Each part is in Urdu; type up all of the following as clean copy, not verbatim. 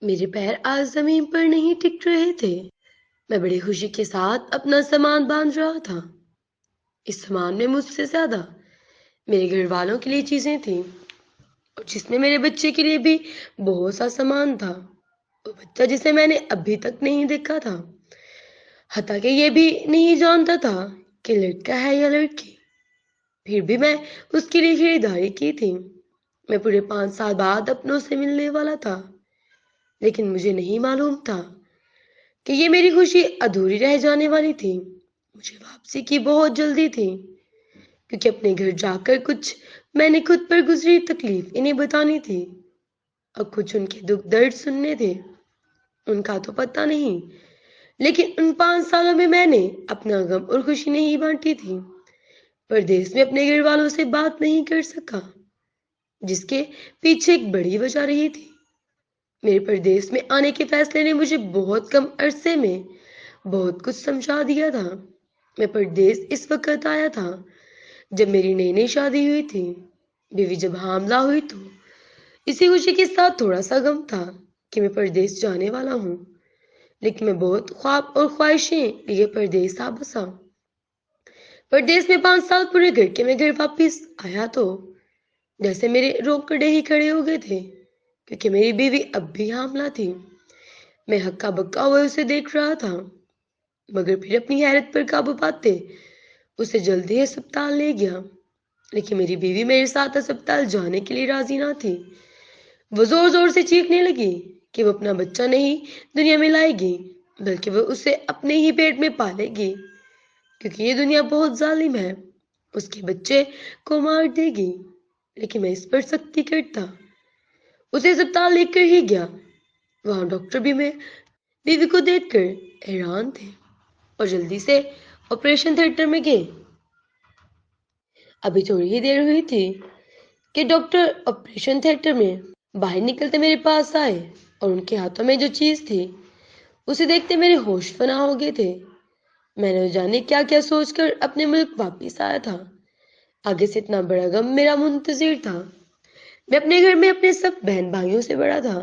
میرے پیر آج زمین پر نہیں ٹک رہے تھے۔ میں بڑی خوشی کے ساتھ اپنا سامان باندھ رہا تھا۔ اس سامان میں مجھ سے زیادہ میرے گھر والوں کے لیے چیزیں تھیں، اور جس میں میرے بچے کے لیے بھی بہت سا سامان تھا۔ وہ بچہ جسے میں نے ابھی تک نہیں دیکھا تھا، حتیٰ کہ یہ بھی نہیں جانتا تھا کہ لڑکا ہے یا لڑکی۔ پھر بھی میں اس کے لیے خریداری کی تھی۔ میں پورے 5 سال بعد اپنوں سے ملنے والا تھا، لیکن مجھے نہیں معلوم تھا کہ یہ میری خوشی ادھوری رہ جانے والی تھی۔ مجھے واپسی کی بہت جلدی تھی، کیونکہ اپنے گھر جا کر کچھ میں نے خود پر گزری تکلیف انہیں بتانی تھی، اور کچھ ان کے دکھ درد سننے تھے۔ ان کا تو پتہ نہیں، لیکن ان 5 سالوں میں میں نے اپنا غم اور خوشی نہیں بانٹی تھی۔ پردیس میں اپنے گھر والوں سے بات نہیں کر سکا، جس کے پیچھے ایک بڑی وجہ رہی تھی۔ میرے پردیس میں آنے کے فیصلے نے مجھے بہت کم عرصے میں بہت کچھ سمجھا دیا تھا۔ میں پردیس اس وقت آیا تھا جب میری نئی نئی شادی ہوئی تھی۔ بیوی جب حاملہ ہوئی تو اسی خوشی کے ساتھ تھوڑا سا غم تھا کہ میں پردیس جانے والا ہوں، لیکن میں بہت خواب اور خواہشیں لیے پردیس آ بسا۔ پردیس میں 5 سال پورے کر کے میں گھر واپس آیا تو جیسے میرے روکڑے ہی کھڑے ہو گئے تھے، کیونکہ میری بیوی اب بھی حاملہ تھی۔ میں ہکا بکا ہوئے اسے دیکھ رہا تھا، مگر پھر اپنی حیرت پر قابو پاتے اسے جلدی ہسپتال لے گیا۔ لیکن میری بیوی میرے ساتھ ہسپتال جانے کے لیے راضی نہ تھی۔ وہ زور زور سے چیخنے لگی کہ وہ اپنا بچہ نہیں دنیا میں لائے گی، بلکہ وہ اسے اپنے ہی پیٹ میں پالے گی، کیونکہ یہ دنیا بہت ظالم ہے، اس کے بچے کو مار دے گی۔ لیکن میں اس پر سختی کرتا اسے ہسپتال لے کر ہی گیا۔ وہاں ڈاکٹر بھی میں بیوی کو دیکھ کر حیران تھے اور جلدی سے آپریشن تھیٹر میں گئے۔ ابھی تھوڑی ہی دیر ہوئی تھی کہ ڈاکٹر آپریشن تھیٹر میں باہر نکلتے میرے پاس آئے، اور ان کے ہاتھوں میں جو چیز تھی اسے دیکھتے میرے ہوش فنا ہو گئے تھے۔ میں نے جانے کیا کیا سوچ کر اپنے ملک واپس آیا تھا۔ آگے سے اتنا بڑا غم میرا منتظر تھا۔ میں اپنے گھر میں اپنے سب بہن بھائیوں سے بڑا تھا،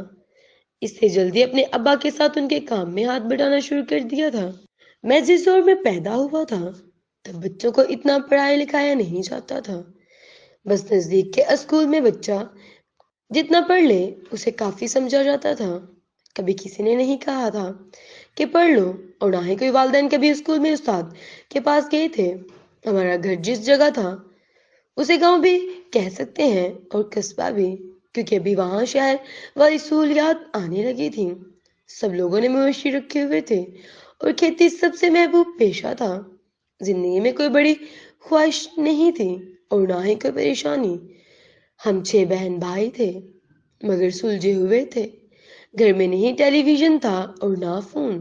اس سے جلدی اپنے ابا کے ساتھ ان کے کام میں ہاتھ بٹانا شروع کر دیا تھا۔ میں جس دور میں پیدا ہوا تھا تب بچوں کو اتنا پڑھایا لکھایا نہیں جاتا تھا۔ بس نزدیک کے اسکول میں بچہ جتنا پڑھ لے اسے کافی سمجھا جاتا تھا۔ کبھی کسی نے نہیں کہا تھا کہ پڑھ لو، اور نہ ہی کوئی والدین کبھی اسکول میں استاد کے پاس گئے تھے۔ ہمارا گھر جس جگہ تھا اسے گاؤں بھی کہہ سکتے ہیں، اور قصبہ بھی، کیونکہ ابھی وہاں شہر والی سہولیات آنے لگی تھیں۔ سب لوگوں نے مویشی رکھے ہوئے تھے، اور کھیتی سب سے محبوب پیشہ تھا۔ زندگی میں کوئی بڑی خواہش نہیں تھی اور نہ ہی کوئی پریشانی۔ ہم 6 بہن بھائی تھے، مگر سلجھے ہوئے تھے۔ گھر میں نہیں ٹیلی ویژن تھا اور نہ فون۔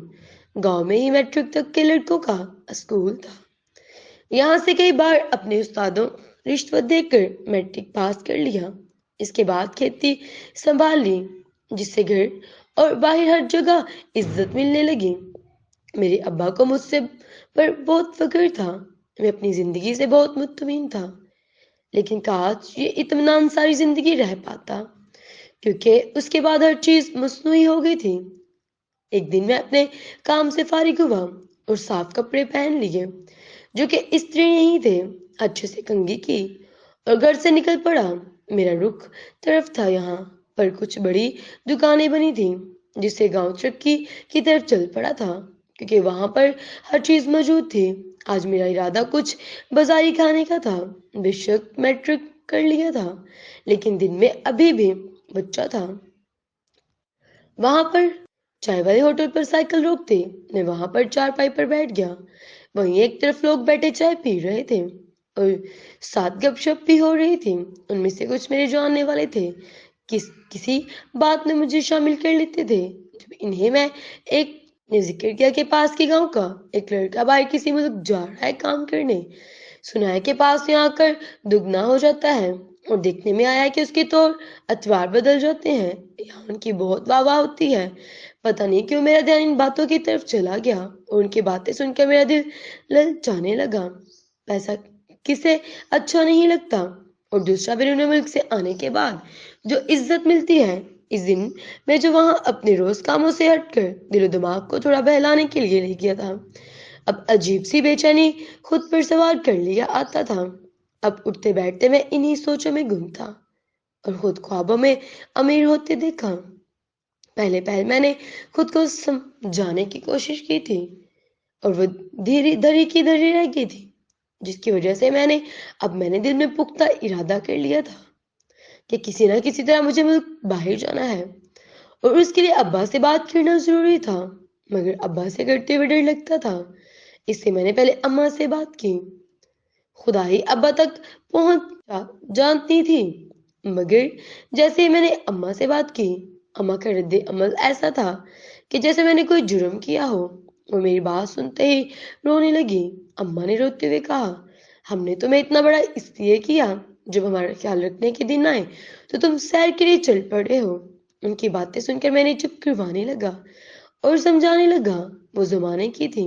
گاؤں میں ہی میٹرک تک کے لڑکوں کا اسکول تھا۔ یہاں سے کئی بار اپنے استادوں رشوت دے کر میٹرک پاس کر لیا۔ اس کے بعد کھیتی سنبھال لی، جس سے گھر اور باہر ہر جگہ عزت ملنے لگی۔ میرے ابا کو مجھ سے پر بہت فخر تھا۔ میں اپنی زندگی سے بہت مطمئن تھا، لیکن کاش یہ اطمینان ساری زندگی رہ پاتا، کیونکہ اس کے بعد ہر چیز مصنوعی ہو گئی تھی۔ ایک دن میں اپنے کام سے فارغ ہوا اور صاف کپڑے پہن لیے جو کہ استری نہیں تھے، اچھے سے کنگھی کی، اور گھر سے نکل پڑا۔ میرا رخ طرف تھا یہاں پر کچھ بڑی دکانیں بنی تھیں، جس سے گاؤں ترقی کی طرف چل پڑا تھا، کیونکہ وہاں پر ہر چیز موجود تھی۔ آج میرا ارادہ کچھ بازاری کھانے کا تھا۔ بے شک میٹرک کر لیا تھا، لیکن دن میں ابھی بھی بچہ تھا۔ وہاں پر چائے والے ہوٹل پر سائیکل روکتے میں وہاں پر چارپائی پر بیٹھ گیا۔ وہیں ایک طرف لوگ بیٹھے چائے پی رہے تھے اور ساتھ گپ شپ بھی ہو رہی تھی۔ ان میں سے کچھ میرے جاننے والے تھے، کسی بات میں مجھے شامل کر لیتے تھے۔ جب انہیں میں ایک نے ذکر کیا کہ پاس کے گاؤں کا ایک لڑکا باہر کسی ملک جا رہا ہے کام کرنے، سنا ہے کہ پاس یہاں کر دگنا ہو جاتا ہے، اور دیکھنے میں آیا ہے کہ اس کے طور اتوار بدل جاتے ہیں، یہاں ان کی بہت واہ واہ ہوتی ہے۔ پتہ نہیں کیوں میرا دھیان ان باتوں کی طرف چلا گیا، اور ان کی باتیں سن کر میرا دل للچانے لگا۔ پیسہ کسے اچھا نہیں لگتا، اور دوسرا بیرون ملک سے آنے کے بعد جو عزت ملتی ہے اس دن میں جو وہاں اپنے روز کاموں سے ہٹ کر دل و دماغ کو تھوڑا بہلانے کے لیے لے گیا تھا، اب عجیب سی بے چینی خود پر سوار کر لیا آتا تھا۔ اب اٹھتے بیٹھتے میں انہی سوچوں میں گم تھا اور خود خوابوں میں امیر ہوتے دیکھا۔ پہلے پہل میں نے خود کو سمجھانے کی کوشش کی تھی اور وہ دھیرے دھیرے کی دھیرے رہ گئی تھی، جس کی وجہ سے میں نے دل میں پختہ ارادہ کر لیا تھا کہ کسی نہ کسی طرح مجھے ملک باہر جانا ہے اور اس کے لیے ابا سے بات کرنا ضروری تھا، مگر ابا سے کرتے ہوئے ڈر لگتا تھا، اس سے میں نے پہلے اماں سے بات کی۔ خدا ہی ابا تک پہنچ جانتی تھی، مگر جیسے ہی میں نے اماں سے بات کی، اماں کا رد عمل ایسا تھا کہ جیسے میں نے کوئی جرم کیا ہو۔ وہ میری بات سنتے ہی رونے لگی۔ اماں نے روتے ہوئے کہا، ہم نے تمہیں اتنا بڑا اس لیے کیا، جب ہمارا خیال رکھنے کے دن آئے تو تم سیر کے لیے چل پڑے ہو۔ ان کی باتیں سن کر میں نے چپ کروانے لگا اور سمجھانے لگا وہ زمانے کی تھی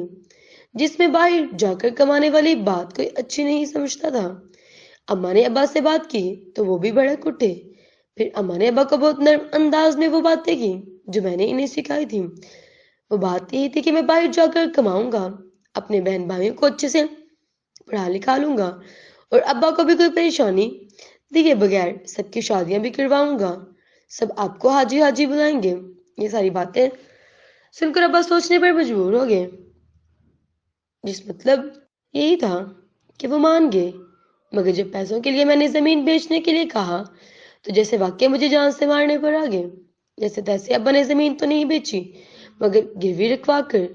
جس میں باہر جا کر کمانے والی بات کوئی اچھی نہیں سمجھتا تھا۔ اماں نے ابا سے بات کی تو وہ بھی بھڑک اٹھے۔ پھر اماں نے ابا کو بہت نرم انداز میں وہ باتیں کی جو میں نے انہیں سکھائی تھی۔ وہ بات یہی تھی کہ میں باہر جا کر کماؤں گا، اپنے بہن بھائیوں کو اچھے سے پڑھا لکھا لوں گا اور ابا کو بھی کوئی پریشانی دیے بغیر سب کی شادیاں بھی کرواؤں گا، سب آپ کو حاجی حاجی بلائیں گے۔ یہ ساری باتیں سن کر ابا سوچنے پر مجبور ہو گئے، جس مطلب یہی تھا کہ وہ مان گئے، مگر جب پیسوں کے لیے میں نے زمین بیچنے کے لیے کہا تو جیسے واقعہ مجھے جان سے مارنے پر آ گئے۔ جیسے تیسے ابا نے زمین تو نہیں بیچی، مگر گروی رکھوا کر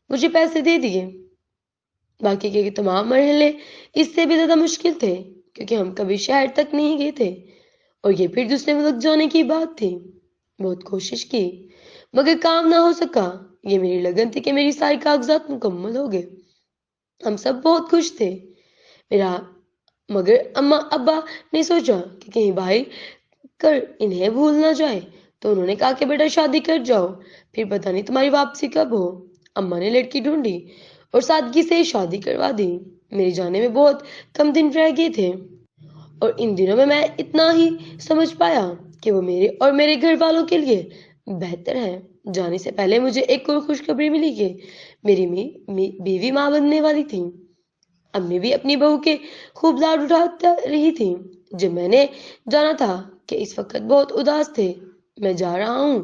مجھے پیسے دے دیے۔ باقی کے تمام مرحلے اس سے بھی زیادہ مشکل تھے کیونکہ ہم کبھی شہر تک نہیں گئے تھے اور یہ پھر دوسرے ملک جانے کی بات تھی۔ بہت کوشش کی مگر کام نہ ہو سکا۔ یہ میری لگن تھی کہ میری ساری کاغذات مکمل ہو گئے۔ ہم سب بہت خوش تھے میرا، مگر اماں ابا نے سوچا کہ کہیں باہر کر انہیں بھول نہ جائے تو انہوں نے کہا کہ بیٹا شادی کر جاؤ، پھر پتہ نہیں تمہاری واپسی کب ہو۔ اماں نے لڑکی ڈھونڈی اور سادگی سے شادی کروا دی۔ میرے جانے میں بہت کم دن رہ گئے تھے اور ان دنوں میں اتنا ہی سمجھ پایا کہ وہ میرے اور میرے گھر والوں کے لیے بہتر ہے۔ جانے سے پہلے مجھے ایک اور خوشخبری ملی کہ میری بیوی ماں بننے والی تھی۔ امی بھی اپنی بہو کے خوب لاڈ اٹھاتا رہی تھی۔ جب میں نے جانا تھا کہ اس وقت بہت اداس تھے، میں جا رہا ہوں،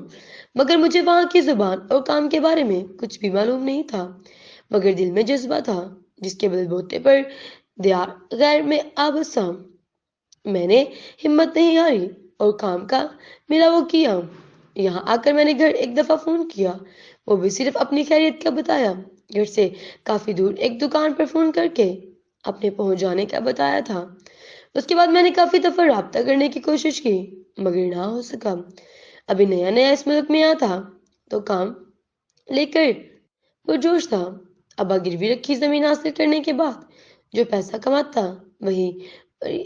مگر مجھے وہاں کی زبان اور کام کے بارے میں کچھ بھی معلوم نہیں تھا، مگر دل میں جذبہ تھا جس کے بل بوتے پر دیار غیر میں آبسا۔ میں نے ہمت نہیں ہاری اور کام کا ملا وہ کیا۔ یہاں آ کر میں نے گھر ایک دفعہ فون کیا، وہ بھی صرف اپنی خیریت کا بتایا۔ گھر سے کافی دور ایک دکان پر فون کر کے اپنے پہنچ جانے کا بتایا تھا۔ اس کے بعد میں نے کافی دفعہ رابطہ کرنے کی کوشش کی مگر نہ ہو سکا۔ ابھی نیا نیا اس ملک میں آیا تھا تو کام لے کر پرجوش تھا۔ ابا گروی رکھی زمین حاصل کرنے کے بعد جو پیسہ کماتا وہی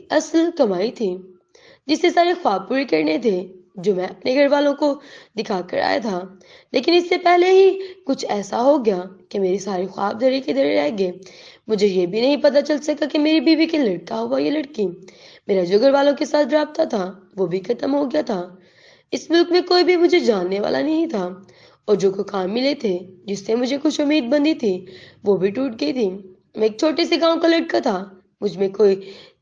اصل کمائی تھی جس سے سارے خواب پورے کرنے تھے جو میں اپنے گھر والوں کو دکھا کر آیا تھا۔ لیکن اس سے پہلے ہی کچھ ایسا ہو گیا کہ میرے سارے خواب دھرے کے دھرے رہ گئے۔ مجھے یہ بھی نہیں پتا چل سکا کہ میری بیوی کے لڑکا ہوا یا لڑکی۔ میرا جو گھر والوں کے ساتھ رابطہ تھا وہ بھی ختم ہو گیا تھا۔ اس ملک میں کوئی بھی مجھے جاننے والا نہیں تھا اور جو کو کام ملے تھے جس سے مجھے کچھ امید بندی تھی وہ بھی ٹوٹ گئی تھی۔ میں ایک چھوٹے سے گاؤں کا لڑکا تھا، مجھ میں کوئی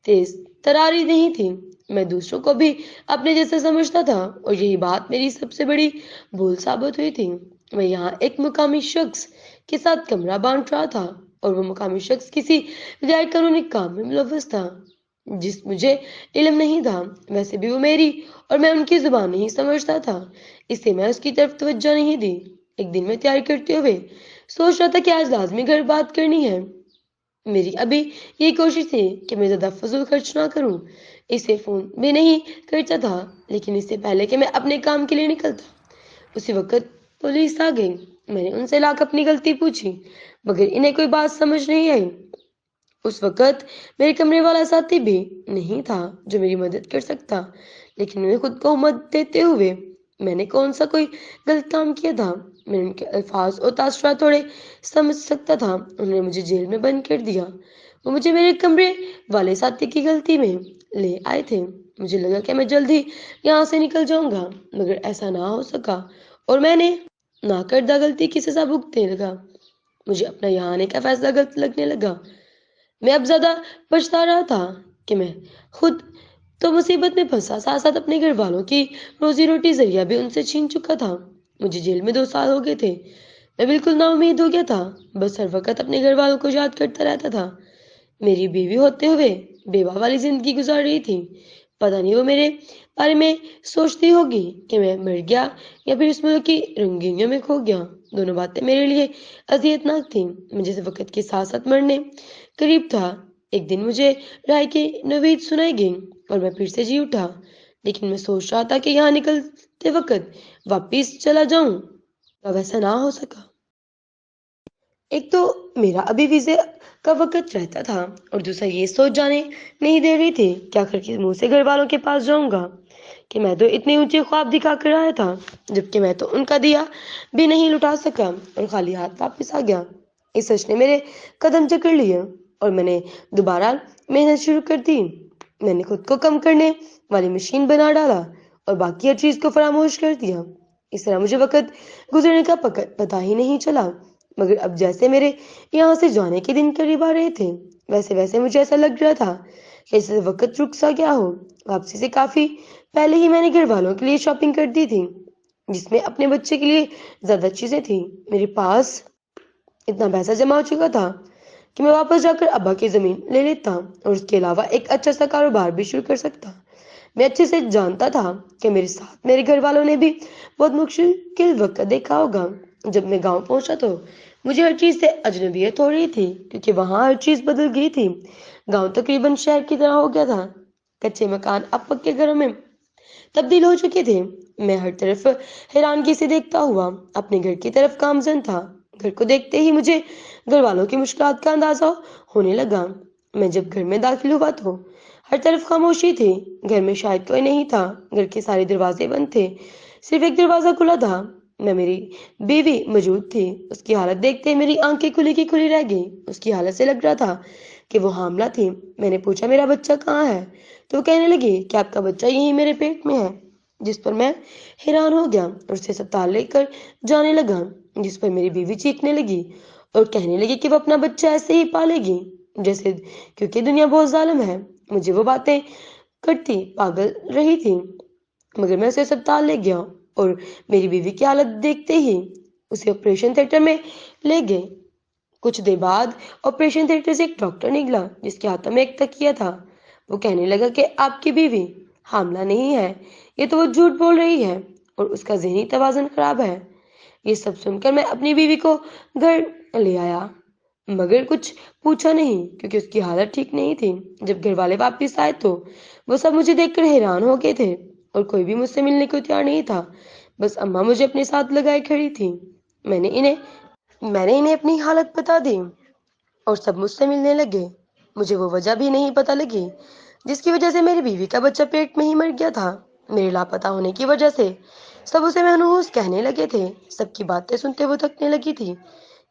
تیز تراری نہیں تھی، میں دوسروں کو بھی اپنے جیسا سمجھتا تھا اور یہی بات میری سب سے بڑی بھول ثابت ہوئی تھی۔ میں یہاں ایک مقامی شخص کے ساتھ کمرہ بانٹ رہا تھا اور وہ مقامی شخص کسی غیر قانونی کام میں ملوث تھا جس مجھے علم نہیں تھا۔ ویسے بھی وہ میری اور میں ان کی زبان نہیں سمجھتا تھا، اس سے میں اس کی طرف توجہ نہیں دی۔ ایک دن میں تیاری کرتے ہوئے سوچ رہا تھا کہ آج لازمی گھر بات کرنی ہے۔ میری ابھی یہ کوشش تھی کہ میں زیادہ فضول خرچ نہ کروں، اسے فون بھی نہیں کرتا تھا، لیکن اس سے پہلے کہ میں اپنے کام کے لیے نکلتا اسی وقت پولیس آ گئی۔ میں نے ان سے لا کر اپنی غلطی پوچھی مگر انہیں کوئی بات سمجھ نہیں آئی۔ اس وقت میرے کمرے والا ساتھی بھی نہیں تھا جو میری مدد کر سکتا، لیکن انہیں خود کو مدد دیتے ہوئے میں نے کون سا کوئی غلط کام کیا تھا؟ میں نے ان کے الفاظ اور تاثرات تھوڑے سمجھ سکتا تھا۔ انہوں نے مجھے جیل میں بند کر دیا۔ وہ مجھے میرے کمرے والے ساتھی کی غلطی میں لے آئے تھے۔ مجھے لگا کہ میں جلد ہی یہاں سے نکل جاؤں گا، مگر ایسا نہ ہو سکا اور میں نے ناکردہ غلطی کی سزا بھگتنے لگا۔ مجھے اپنا یہاں آنے کا فیصلہ غلط لگنے لگا۔ میں اب زیادہ پچھتا رہا تھا کہ میں خود تو مصیبت میں پھنسا، ساتھ ساتھ اپنے گھر والوں کی روزی روٹی ذریعہ بھی ان سے چھین چکا تھا۔ مجھے جیل میں 2 سال ہو گئے تھے۔ میں بالکل نا امید ہو گیا تھا، بس ہر وقت اپنے گھر والوں کو یاد کرتا رہتا تھا۔ میری بیوی ہوتے ہوئے بیوہ والی زندگی گزار رہی تھی۔ پتہ نہیں وہ میرے بارے میں سوچتی ہوگی کہ میں مر گیا یا پھر اس ملک کی رنگینیوں میں کھو گیا۔ دونوں باتیں میرے لیے اذیت ناک تھیں۔ میں جیسے وقت کے ساتھ ساتھ مرنے قریب تھا۔ ایک دن مجھے رائے کی نوید سنائی گئی اور میں پھر سے جی اٹھا، لیکن میں سوچ رہا تھا کہ یہاں نکلتے وقت واپس چلا جاؤں، اب ایسا نہ ہو سکا۔ ایک تو میرا ابھی ویزے کا وقت رہتا تھا اور دوسرا یہ سوچ جانے نہیں دے رہی تھی کہ آخر کس منہ سے گھر والوں کے پاس جاؤں گا کہ میں تو اتنے اونچے خواب دکھا کر آیا تھا، جبکہ میں تو ان کا دیا بھی نہیں لٹا سکا اور خالی ہاتھ واپس آ گیا۔ اس سچ نے میرے قدم جکڑ لیے اور میں نے دوبارہ محنت شروع کر دی۔ میں نے خود کو کم کرنے والی مشین بنا ڈالا اور باقی ہر چیز کو فراموش کر دیا۔ اس طرح مجھے وقت گزرنے کا پتہ ہی نہیں چلا، مگر اب جیسے میرے یہاں سے جانے کے دن قریب آ رہے تھے ویسے ویسے مجھے ایسا لگ رہا تھا جیسے وقت رک سا گیا ہو۔ واپسی سے کافی پہلے ہی میں نے گھر والوں کے لیے شاپنگ کر دی تھی، جس میں اپنے بچے کے لیے زیادہ چیزیں تھیں۔ میرے پاس اتنا پیسہ جمع ہو چکا تھا کہ میں واپس جا کر ابا کی زمین لے لیتا اور اس کے علاوہ ایک اچھا سا کاروبار بھی شروع کر سکتا۔ میں اچھے سے جانتا تھا کہ میرے ساتھ میرے گھر والوں نے بھی بہت مشکل وقت دیکھا ہوگا۔ جب میں گاؤں پہنچا تو مجھے ہر چیز سے اجنبیت ہو رہی تھی، کیونکہ وہاں ہر چیز بدل گئی تھی۔ گاؤں تقریباً شہر کی طرح ہو گیا تھا۔ کچے مکان اب پکے گھروں میں تبدیل ہو چکے تھے۔ میں ہر طرف حیرانگی سے دیکھتا ہوا اپنے گھر کی طرف گامزن تھا۔ گھر کو دیکھتے ہی مجھے گھر والوں کی مشکلات کا اندازہ ہونے لگا۔ میں جب گھر میں داخل ہوا تو ہر طرف خاموشی تھی۔ گھر میں شاید کوئی نہیں تھا۔ گھر کے سارے دروازے بند تھے، صرف ایک دروازہ کھلا تھا۔ میں میری بیوی موجود تھی۔ اس کی حالت دیکھتے میری آنکھیں کھلی کی کھلی رہ گئی۔ اس کی حالت سے لگ رہا تھا کہ وہ حاملہ تھی۔ میں نے پوچھا میرا بچہ کہاں ہے، تو وہ کہنے لگی کہ آپ کا بچہ یہیں میرے پیٹ میں ہے، جس پر میں حیران ہو گیا اور اسے اسپتال لے کر جانے لگا، جس پر میری بیوی چیخنے لگی اور کہنے لگی کہ وہ اپنا بچہ ایسے ہی پالے گی جیسے، کیونکہ دنیا بہت ظالم ہے۔ مجھے وہ باتیں کرتی پاگل رہی تھی، مگر میں اسے اسپتال لے گیا اور میری بیوی کی حالت دیکھتے ہی اسے آپریشن تھیٹر میں لے گئے۔ کچھ دیر بعد آپریشن تھیٹر سے ایک ڈاکٹر نکلا جس کے ہاتھوں میں ایک تکیہ تھا۔ وہ کہنے لگا کہ آپ کی بیوی حاملہ نہیں ہے، یہ تو وہ جھوٹ بول رہی ہے اور اس کا ذہنی توازن خراب ہے۔ یہ سب سن کر میں اپنی بیوی کو گھر لے آیا، مگر کچھ پوچھا نہیں کیونکہ اس کی حالت ٹھیک نہیں تھی۔ جب گھر والے واپس آئے تو وہ سب مجھے دیکھ کر حیران ہو گئے تھے اور کوئی بھی مجھ سے ملنے کو تیار نہیں تھا۔ بس اماں مجھے اپنے ساتھ لگائے کھڑی تھی۔ میں نے انہیں اپنی حالت بتا دی اور سب مجھ سے ملنے لگے۔ مجھے وہ وجہ بھی نہیں پتہ لگی جس کی وجہ سے میری بیوی کا بچہ پیٹ میں ہی مر گیا تھا۔ میرے لاپتہ ہونے کی وجہ سے سب اسے منحوس کہنے لگے تھے۔ سب کی باتیں سنتے وہ تھکنے لگی تھی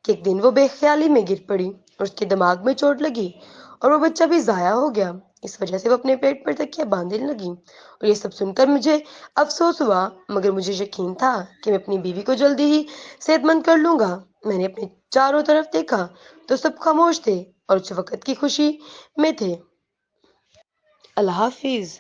کہ ایک دن وہ بے خیالی میں گر پڑی اور اس کے دماغ میں چوٹ لگی اور وہ بچہ بھی ضائع ہو گیا۔ اس وجہ سے وہ اپنے پیٹ پر تکیہ باندھنے لگی اور یہ سب سن کر مجھے افسوس ہوا، مگر مجھے یقین تھا کہ میں اپنی بیوی کو جلدی ہی صحت مند کر لوں گا۔ میں نے اپنے چاروں طرف دیکھا تو سب خاموش تھے اور اس وقت کی خوشی میں تھے۔ اللہ حافظ۔